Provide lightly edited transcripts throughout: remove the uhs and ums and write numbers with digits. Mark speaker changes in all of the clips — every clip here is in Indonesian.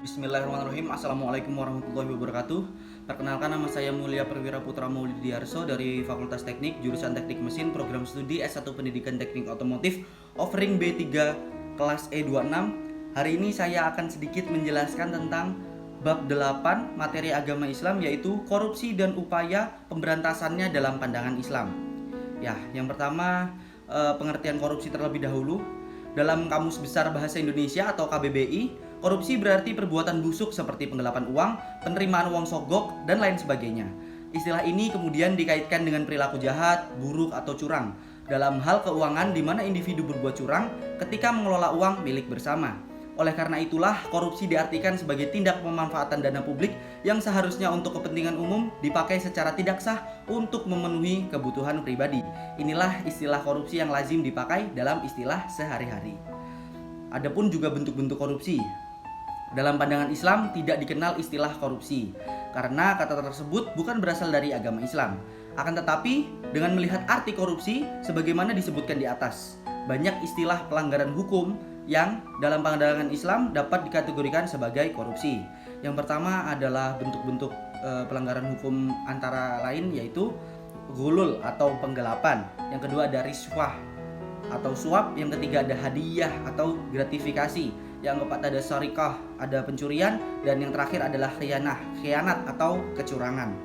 Speaker 1: Bismillahirrahmanirrahim. Assalamualaikum warahmatullahi wabarakatuh. Perkenalkan, nama saya Mulia Perwira Putra Maulidiarso dari Fakultas Teknik, jurusan Teknik Mesin, program studi S1 Pendidikan Teknik Otomotif, offering B3 kelas E26. Hari ini saya akan sedikit menjelaskan tentang bab 8 materi agama Islam, yaitu korupsi dan upaya pemberantasannya dalam pandangan Islam. Ya, yang pertama pengertian korupsi terlebih dahulu. Dalam Kamus Besar Bahasa Indonesia atau KBBI, korupsi berarti perbuatan busuk seperti penggelapan uang, penerimaan uang sogok, dan lain sebagainya. Istilah ini kemudian dikaitkan dengan perilaku jahat, buruk, atau curang dalam hal keuangan di mana individu berbuat curang ketika mengelola uang milik bersama. Oleh karena itulah, korupsi diartikan sebagai tindak pemanfaatan dana publik yang seharusnya untuk kepentingan umum dipakai secara tidak sah untuk memenuhi kebutuhan pribadi. Inilah istilah korupsi yang lazim dipakai dalam istilah sehari-hari. Adapun juga bentuk-bentuk korupsi. Dalam pandangan Islam tidak dikenal istilah korupsi karena kata tersebut bukan berasal dari agama Islam. Akan tetapi, dengan melihat arti korupsi sebagaimana disebutkan di atas, banyak istilah pelanggaran hukum yang dalam pandangan Islam dapat dikategorikan sebagai korupsi. Yang pertama adalah bentuk-bentuk pelanggaran hukum antara lain yaitu ghulul atau penggelapan. Yang kedua ada riswah atau suap. Yang ketiga ada hadiah atau gratifikasi. Yang keempat ada syarikah, ada pencurian. Dan yang terakhir adalah khianat atau kecurangan.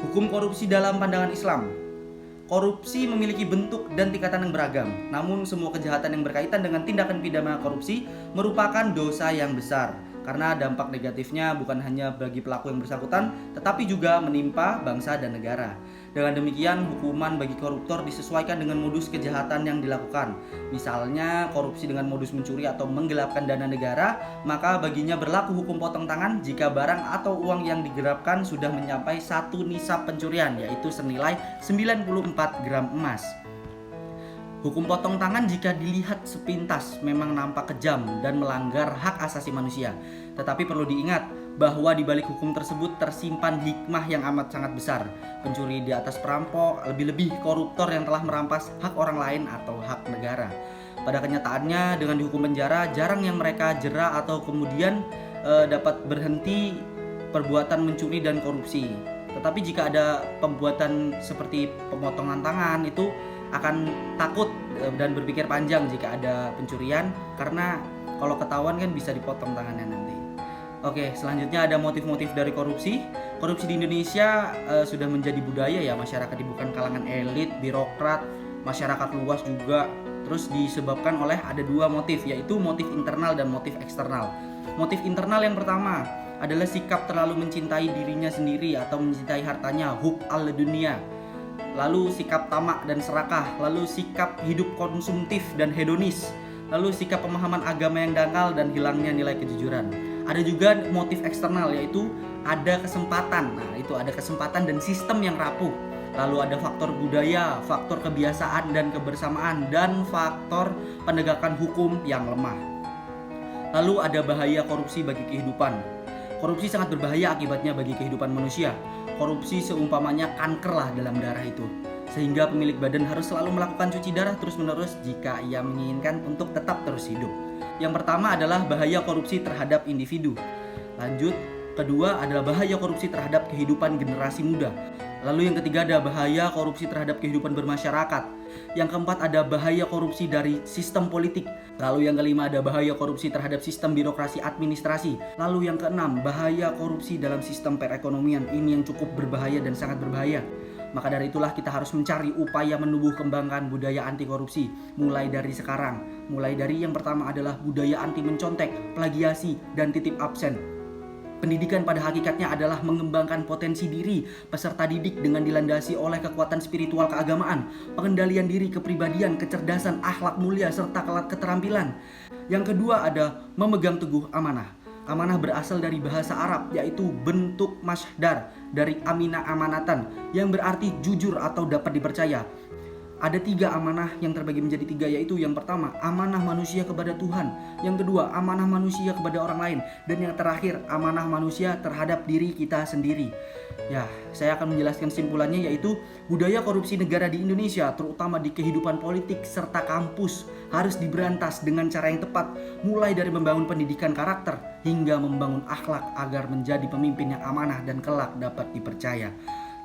Speaker 1: Hukum korupsi dalam pandangan Islam. Korupsi memiliki bentuk dan tingkatan yang beragam. Namun semua kejahatan yang berkaitan dengan tindakan pidana korupsi merupakan dosa yang besar karena dampak negatifnya bukan hanya bagi pelaku yang bersangkutan, tetapi juga menimpa bangsa dan negara. Dengan demikian, hukuman bagi koruptor disesuaikan dengan modus kejahatan yang dilakukan. Misalnya, korupsi dengan modus mencuri atau menggelapkan dana negara, maka baginya berlaku hukum potong tangan jika barang atau uang yang digelapkan sudah mencapai 1 nisab pencurian, yaitu senilai 94 gram emas. Hukum potong tangan jika dilihat sepintas memang nampak kejam dan melanggar hak asasi manusia. Tetapi perlu diingat bahwa di balik hukum tersebut tersimpan hikmah yang amat sangat besar. Pencuri di atas perampok, lebih-lebih koruptor yang telah merampas hak orang lain atau hak negara. Pada kenyataannya dengan dihukum penjara, jarang yang mereka jera atau kemudian dapat berhenti perbuatan mencuri dan korupsi. Tetapi jika ada pembuatan seperti pemotongan tangan, itu akan takut dan berpikir panjang jika ada pencurian, karena kalau ketahuan kan bisa dipotong tangannya nanti. Oke, selanjutnya ada motif-motif dari korupsi. Korupsi di Indonesia sudah menjadi budaya ya, masyarakat bukan kalangan elit, birokrat, masyarakat luas juga. Terus disebabkan oleh ada dua motif, yaitu motif internal dan motif eksternal. Motif internal yang pertama adalah sikap terlalu mencintai dirinya sendiri atau mencintai hartanya, hub al dunia. Lalu sikap tamak dan serakah, lalu sikap hidup konsumtif dan hedonis, lalu sikap pemahaman agama yang dangkal dan hilangnya nilai kejujuran. Ada juga motif eksternal, yaitu ada kesempatan. Nah, itu ada kesempatan dan sistem yang rapuh. Lalu ada faktor budaya, faktor kebiasaan dan kebersamaan, dan faktor penegakan hukum yang lemah. Lalu ada bahaya korupsi bagi kehidupan. Korupsi sangat berbahaya akibatnya bagi kehidupan manusia. Korupsi seumpamanya kanker lah dalam darah itu, sehingga pemilik badan harus selalu melakukan cuci darah terus-menerus jika ia menginginkan untuk tetap terus hidup. Yang pertama adalah bahaya korupsi terhadap individu. Lanjut, kedua adalah bahaya korupsi terhadap kehidupan generasi muda. Lalu yang ketiga ada bahaya korupsi terhadap kehidupan bermasyarakat. Yang keempat ada bahaya korupsi dari sistem politik. Lalu yang kelima ada bahaya korupsi terhadap sistem birokrasi administrasi. Lalu yang keenam bahaya korupsi dalam sistem perekonomian. Ini yang cukup berbahaya dan sangat berbahaya. Maka dari itulah kita harus mencari upaya menumbuh kembangkan budaya anti korupsi mulai dari sekarang. Mulai dari yang pertama adalah budaya anti mencontek, plagiasi, dan titip absen. Pendidikan pada hakikatnya adalah mengembangkan potensi diri peserta didik dengan dilandasi oleh kekuatan spiritual keagamaan, pengendalian diri, kepribadian, kecerdasan, akhlak mulia, serta keterampilan. Yang kedua ada memegang teguh amanah. Amanah berasal dari bahasa Arab, yaitu bentuk masdar dari amina amanatan, yang berarti jujur atau dapat dipercaya. Ada 3 amanah yang terbagi menjadi 3, yaitu yang pertama amanah manusia kepada Tuhan, yang kedua amanah manusia kepada orang lain, dan yang terakhir amanah manusia terhadap diri kita sendiri. Ya, saya akan menjelaskan simpulannya, yaitu budaya korupsi negara di Indonesia terutama di kehidupan politik serta kampus harus diberantas dengan cara yang tepat, mulai dari membangun pendidikan karakter, hingga membangun akhlak agar menjadi pemimpin yang amanah dan kelak dapat dipercaya.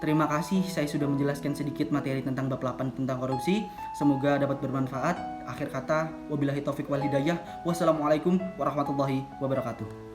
Speaker 1: Terima kasih, saya sudah menjelaskan sedikit materi tentang bab 8 tentang korupsi. Semoga dapat bermanfaat. Akhir kata, wabillahi taufik wal hidayah. Wassalamualaikum warahmatullahi wabarakatuh.